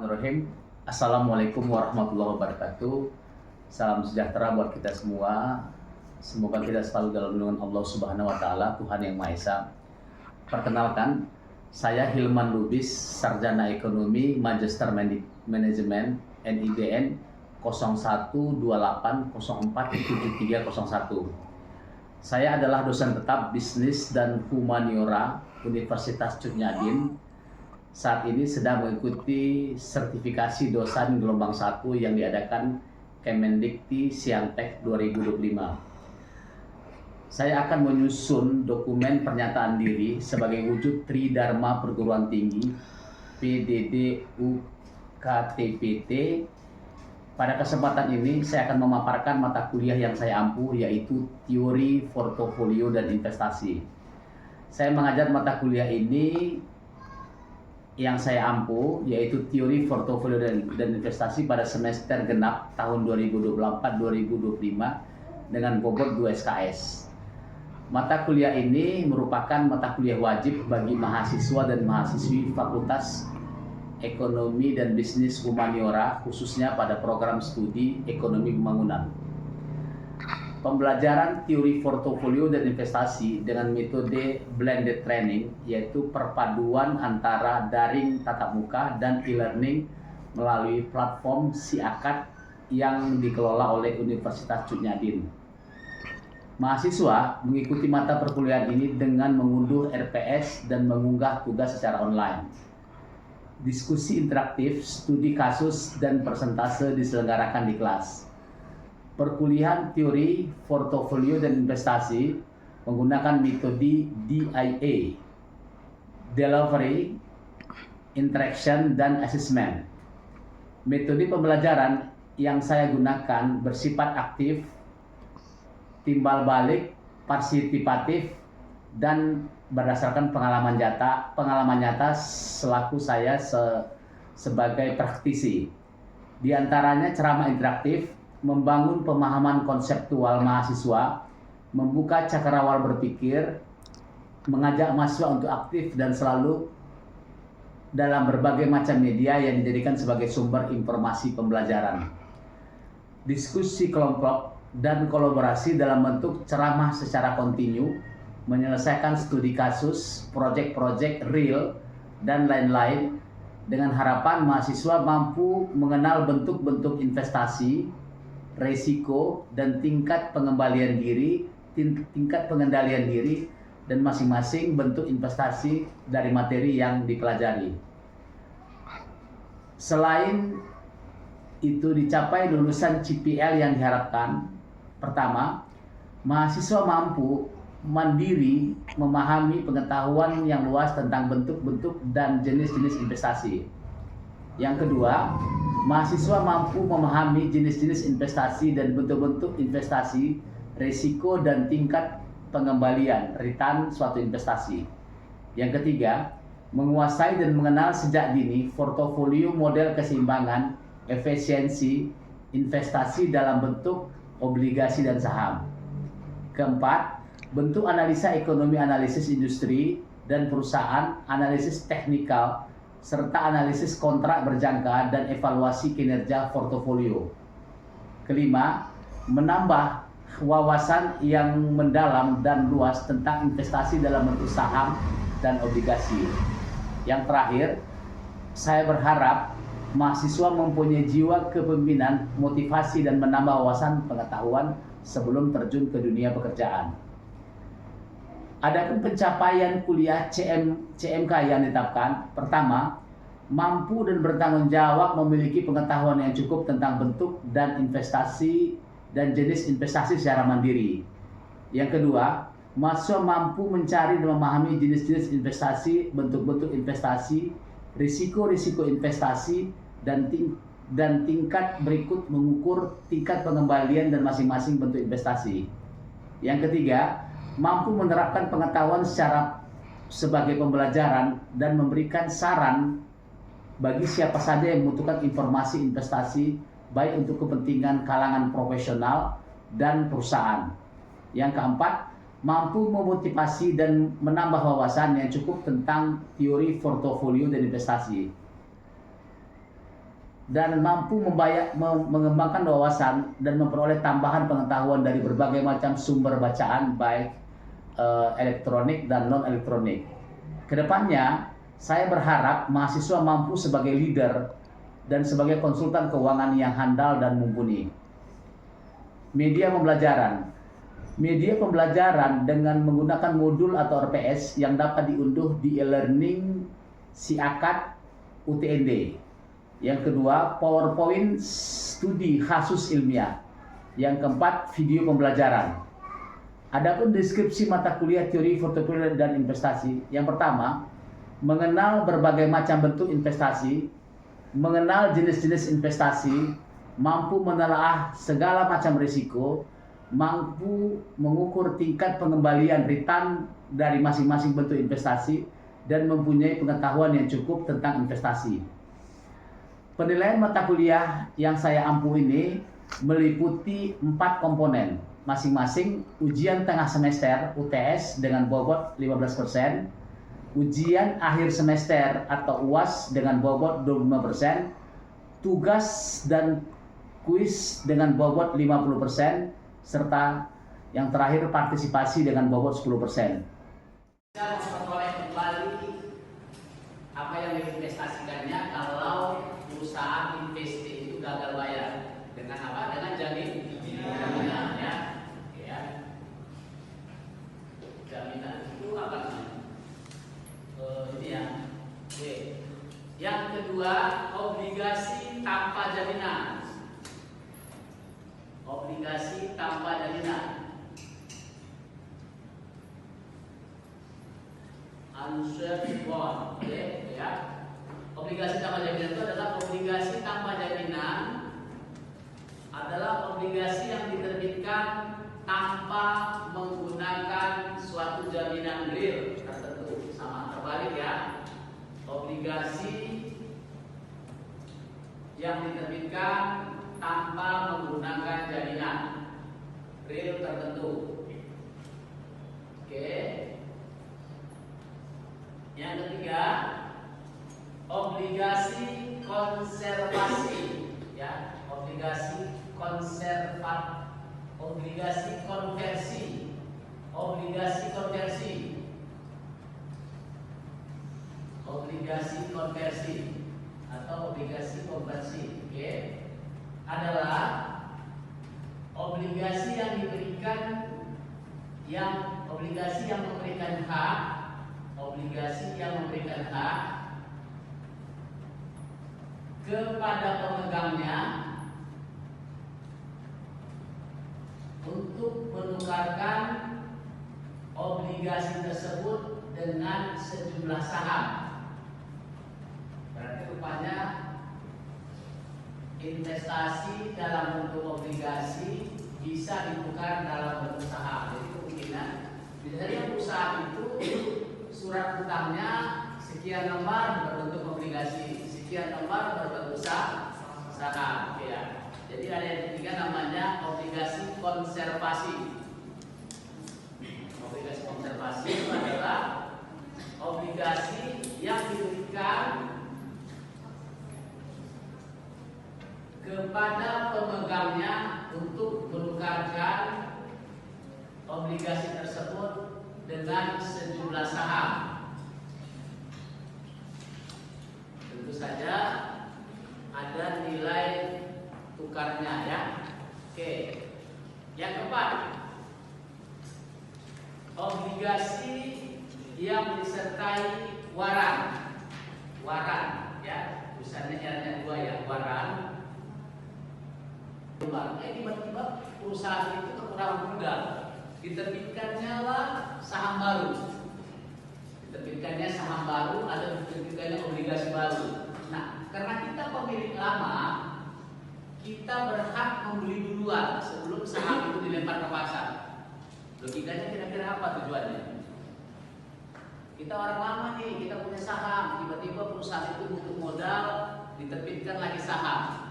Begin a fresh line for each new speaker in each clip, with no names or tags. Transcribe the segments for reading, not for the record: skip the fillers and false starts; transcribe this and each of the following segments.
Bismillahirrahmanirrahim. Assalamualaikum warahmatullahi wabarakatuh. Salam sejahtera buat kita semua. Semoga kita selalu dalam lindungan Allah Subhanahu wa taala, Tuhan yang Maha Esa. Perkenalkan, saya Hilman Lubis, Sarjana Ekonomi, Magister Manajemen, NIDN 0128047301. Saya adalah dosen tetap Bisnis dan Humaniora Universitas Cut Nyak Dien. Saat ini sedang mengikuti sertifikasi dosen gelombang 1 yang diadakan Kemendikti Siantek 2025. Saya akan menyusun dokumen pernyataan diri sebagai wujud Tridharma Perguruan Tinggi PDD UKTPT. Pada kesempatan ini saya akan memaparkan mata kuliah yang saya ampuh, yaitu Teori Portofolio dan Investasi. Saya mengajar mata kuliah ini yang saya ampuh, yaitu Teori Portofolio dan Investasi pada semester genap tahun 2024-2025 dengan bobot 2 SKS. Mata kuliah ini merupakan mata kuliah wajib bagi mahasiswa dan mahasiswi Fakultas Ekonomi dan Bisnis Humaniora, khususnya pada program studi Ekonomi Pembangunan. Pembelajaran teori portofolio dan investasi dengan metode blended training, yaitu perpaduan antara daring tatap muka dan e-learning melalui platform SIAKAD yang dikelola oleh Universitas Cut Nyak Dien. Mahasiswa mengikuti mata perkuliahan ini dengan mengunduh RPS dan mengunggah tugas secara online. Diskusi interaktif, studi kasus, dan persentase diselenggarakan di kelas. Perkuliahan teori, portofolio, dan investasi menggunakan metode DIA, Delivery, Interaction, dan Assessment. Metode pembelajaran yang saya gunakan bersifat aktif, timbal balik, partisipatif, dan berdasarkan pengalaman nyata selaku saya sebagai praktisi. Di antaranya ceramah interaktif, membangun pemahaman konseptual mahasiswa, membuka cakrawala berpikir, mengajak mahasiswa untuk aktif dan selalu dalam berbagai macam media yang dijadikan sebagai sumber informasi pembelajaran. Diskusi kelompok dan kolaborasi dalam bentuk ceramah secara kontinu, menyelesaikan studi kasus, proyek-proyek real, dan lain-lain, dengan harapan mahasiswa mampu mengenal bentuk-bentuk investasi, resiko, dan tingkat pengendalian diri, dan masing-masing bentuk investasi dari materi yang dipelajari. Selain itu, dicapai lulusan CPL yang diharapkan. Pertama, mahasiswa mampu mandiri memahami pengetahuan yang luas tentang bentuk-bentuk dan jenis-jenis investasi. Yang kedua, mahasiswa mampu memahami jenis-jenis investasi dan bentuk-bentuk investasi, risiko, dan tingkat pengembalian return suatu investasi. Yang ketiga, menguasai dan mengenal sejak dini portofolio model keseimbangan, efisiensi, investasi dalam bentuk obligasi dan saham. Keempat, bentuk analisa ekonomi, analisis industri dan perusahaan, analisis teknikal, serta analisis kontrak berjangka dan evaluasi kinerja portofolio. Kelima, menambah wawasan yang mendalam dan luas tentang investasi dalam bentuk saham dan obligasi. Yang terakhir, saya berharap mahasiswa mempunyai jiwa kepemimpinan, motivasi, dan menambah wawasan pengetahuan sebelum terjun ke dunia pekerjaan. Adapun pencapaian kuliah CMK yang ditetapkan, pertama, mampu dan bertanggung jawab memiliki pengetahuan yang cukup tentang bentuk dan investasi dan jenis investasi secara mandiri. Yang kedua, mahasiswa mampu mencari dan memahami jenis-jenis investasi, bentuk-bentuk investasi, risiko-risiko investasi, dan tingkat berikut mengukur tingkat pengembalian dan masing-masing bentuk investasi. Yang ketiga, mampu menerapkan pengetahuan sebagai pembelajaran dan memberikan saran bagi siapa saja yang membutuhkan informasi investasi, baik untuk kepentingan kalangan profesional dan perusahaan. Yang keempat, mampu memotivasi dan menambah wawasan yang cukup tentang teori portofolio dan investasi. dan mampu mengembangkan wawasan dan memperoleh tambahan pengetahuan dari berbagai macam sumber bacaan, baik elektronik dan non-elektronik. Kedepannya, saya berharap mahasiswa mampu sebagai leader dan sebagai konsultan keuangan yang handal dan mumpuni. Media pembelajaran. Media pembelajaran dengan menggunakan modul atau RPS yang dapat diunduh di e-learning SIAKAD UTND. Yang kedua, PowerPoint studi khusus ilmiah. Yang keempat, video pembelajaran. Adapun deskripsi mata kuliah teori portofolio dan investasi. Yang pertama, mengenal berbagai macam bentuk investasi, mengenal jenis-jenis investasi, mampu menelaah segala macam risiko, mampu mengukur tingkat pengembalian return dari masing-masing bentuk investasi, dan mempunyai pengetahuan yang cukup tentang investasi. Penilaian mata kuliah yang saya ampu ini meliputi 4 komponen, masing-masing ujian tengah semester UTS dengan bobot 15%, ujian akhir semester atau UAS dengan bobot 25%, tugas dan kuis dengan bobot 50%, serta yang terakhir partisipasi dengan bobot 10%. Kita memperoleh kembali apa yang diinvestasikannya kalau perusahaan investasi itu gagal bayar. Dengan apa? Dengan jaminan, ya. Jaminan itu apa namanya? Ini ya. Oke. Yang kedua, obligasi tanpa jaminan. Obligasi tanpa jaminan. Unsecured bond, oke, ya. Obligasi tanpa jaminan itu adalah obligasi tanpa jaminan adalah obligasi yang diterbitkan tanpa menggunakan suatu jaminan real tertentu. Sama terbalik ya. Obligasi yang diterbitkan tanpa menggunakan jaminan real tertentu. Oke. Yang ketiga, obligasi konservasi, ya, obligasi konservat, obligasi konversi, obligasi konversi, obligasi konversi atau obligasi konversi, oke, adalah obligasi yang diberikan, obligasi yang memberikan hak, obligasi yang memberikan hak kepada pemegangnya untuk menukarkan obligasi tersebut dengan sejumlah saham. Berarti rupanya investasi dalam bentuk obligasi bisa ditukar dalam bentuk saham. Jadi kemungkinan biasanya perusahaan itu surat utangnya sekian lembar berbentuk obligasi, sekian lembar berbentuk saham, ya. Jadi ada yang ketiga namanya obligasi konservasi. Obligasi konservasi itu adalah obligasi yang diberikan kepada pemegangnya untuk menukarkan obligasi tersebut dengan sejumlah saham. Tentu saja ada nilai tukarnya, ya. Oke. Yang keempat, obligasi yang disertai waran. Waran, ya. Tulisannya R-nya 2 ya, waran. Tiba-tiba perusahaan itu kekurangan modal, diterbitkannya lah saham baru, diterbitkannya saham baru atau diterbitkannya obligasi baru. Nah, karena kita pemilik lama, kita berhak membeli duluan sebelum saham itu dilempar ke pasar. Logikanya kira-kira apa tujuannya? Kita orang lama nih, kita punya saham, tiba-tiba perusahaan itu butuh modal, diterbitkan lagi saham.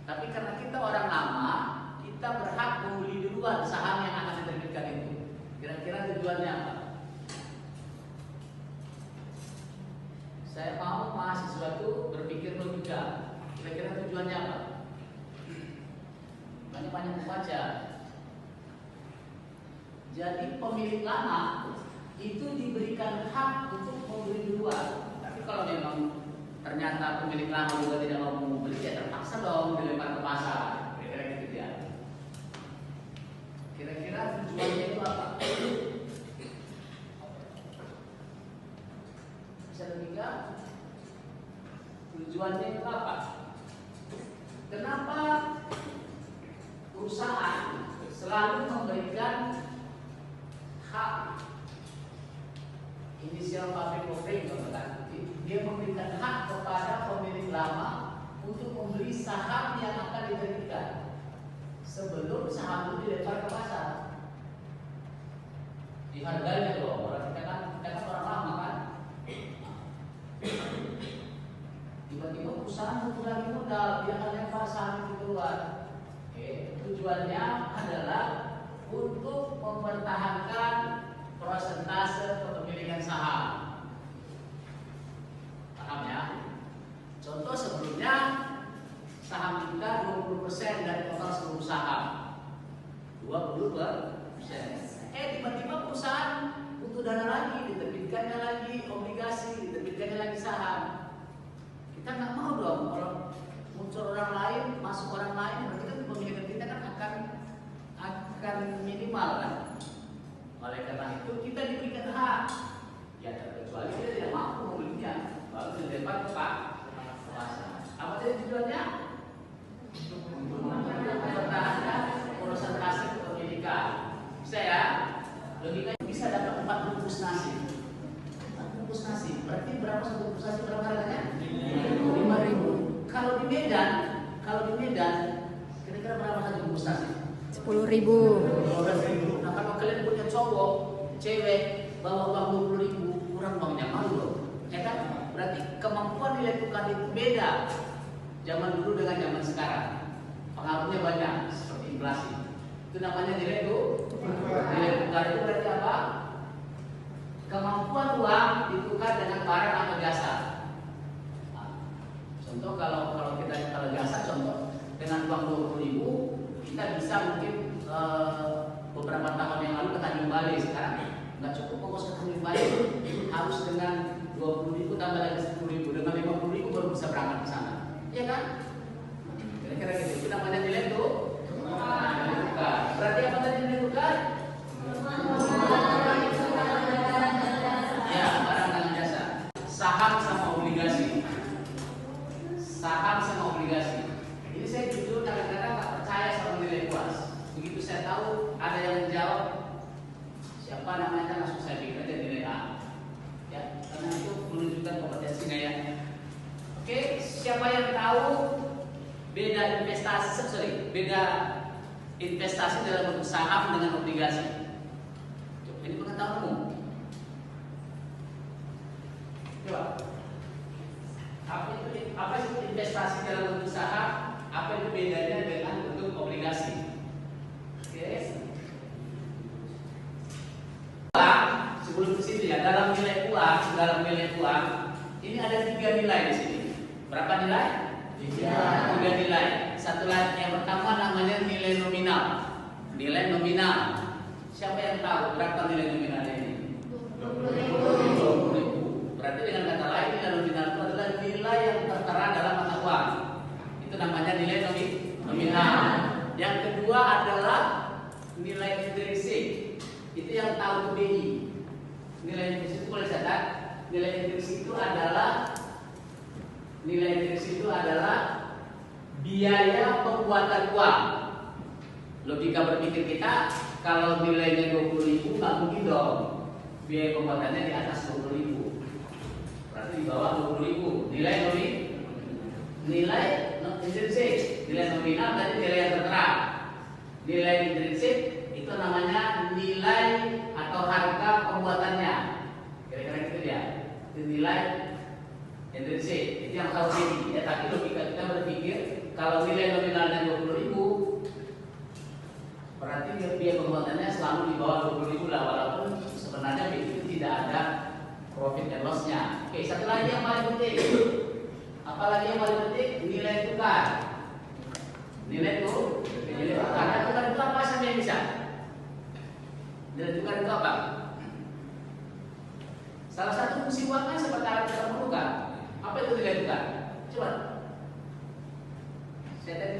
Tapi karena kita orang lama, kita berhak membeli duluan saham yang akan diterbitkan itu. Kira-kira tujuannya apa? Saya mau mahasiswa itu berpikir logika. Kira-kira tujuannya tujuannya apa? Banyak-banyak membaca. Jadi pemilik lama itu diberikan hak untuk membeli duluan. Tapi kalau memang ternyata pemilik lama juga tidak mau membeli, ya terpaksa dong dilempar ke pasar. Kira-kira gitu ya. Kira-kira tujuannya itu apa? Bisa ketiga, tujuannya itu apa? Kenapa perusahaan selalu memberikan hak inisial public offering, dia memberikan hak kepada pemilik lama untuk membeli saham yang akan diterbitkan sebelum saham itu dilempar ke pasar. Dihargai loh, orang kita kan orang lama kan. Tiba-tiba perusahaan butuh lagi modal, dia akan lempar saham itu keluar. Tujuannya adalah untuk mempertahankan persentase kepemilikan saham. Paham ya? Contoh sebelumnya saham kita 20% dari total seluruh saham. 20%. Tiba-tiba perusahaan butuh dana lagi, diterbitkannya lagi obligasi, diterbitkannya lagi saham. Kita nggak mau dong kalau muncul orang lain, masuk orang lain, berarti kan kepemilikan kita kan akan minimal kan. Oleh karena itu kita diberikan hak. Ya terkecuali kita tidak mampu membelinya, baru dilempar ke pasar. Apa tadi tujuannya? Untuk mempertahankan persentase kepemilikan. Bisa ya? Logikanya bisa dapat 4 bungkus nasi. 4 bungkus nasi. Berarti berapa satu bungkus nasi, berapa harganya? 5.000. Kalau di Medan, kira-kira berapa satu bungkus nasi?
10.000.
12.000. Nah kalau kalian punya cowok, cewek, bawa uang 20.000, kurang uangnya malu loh. Ya kan? Berarti kemampuan nilai tukar itu beda. Zaman dulu dengan zaman sekarang. Pengaruhnya banyak, seperti inflasi. Itu namanya nilai tukar. Nilai tukar itu berarti apa? Kemampuan uang ditukar dengan barang atau jasa. Contoh kalau jasa, contoh dengan uang 20.000 kita bisa mungkin beberapa tahun yang lalu ke Tanjung Balai. Sekarang nggak cukup fokus ke Tanjung Balai, harus dengan 20.000 tambah lagi 10.000, dengan 50.000 baru bisa berangkat ke sana. Iya kan? Kira-kira gitu. Itu namanya nilai tukar. Berarti apa tadi nilai tukar? Ya, barang dan jasa. Saham sama obligasi. Ini saya jujur kadang-kadang tak percaya sama nilai puas. Begitu saya tahu ada yang menjawab siapa namanya, langsung saya pikir aja nilai A. Ya, karena itu menunjukkan kompetensi ya. Oke, siapa yang tahu beda investasi dalam bentuk saham dengan obligasi? Ini pengetahuan umum. Coba. Apa itu investasi dalam bentuk saham? Apa itu bedanya dengan bentuk obligasi? Oke. Sebelum ke situ ya, dalam nilai uang ini ada 3 nilai di sini. Berapa nilai? 3 nilai. Satu lagi, yang pertama namanya nilai nominal. Nilai nominal. Siapa yang tahu berapa nilai nominalnya ini? 20.000. Berarti dengan kata lain nilai nominal itu adalah nilai yang tertera dalam mata uang. Itu namanya nilai nominal. Yang kedua adalah nilai intrinsik. Itu yang tahu BI. Nilai intrinsik itu boleh catat. Nilai intrinsik itu adalah biaya pembuatan uang. Logika berpikir kita, kalau nilainya 20.000 nggak mungkin dong biaya pembuatannya di atas 20.000. Berarti di bawah 20.000. Nilai intrinsik, nilai nominal tadi nilai yang tertera. Nilai intrinsik itu namanya nilai atau harga pembuatannya. Kira-kira gitu ya. Itu nilai intrinsik. Itu yang tahu ini. Ya, tapi logika kita berpikir kalau nilai nominalnya 20.000, berarti biaya pembuatannya selalu di bawah 20.000 lah, walaupun sebenarnya itu tidak ada profit and loss-nya. Oke, satu lagi yang paling penting. Apalagi yang paling penting, nilai tukar. Nilai tukar. Nilai tukar itu apa saja yang bisa? Nilai tukar itu apa? Salah satu fungsi uang kan seperti alat tukar menukar. Apa itu nilai tukar? Coba. Saya tadi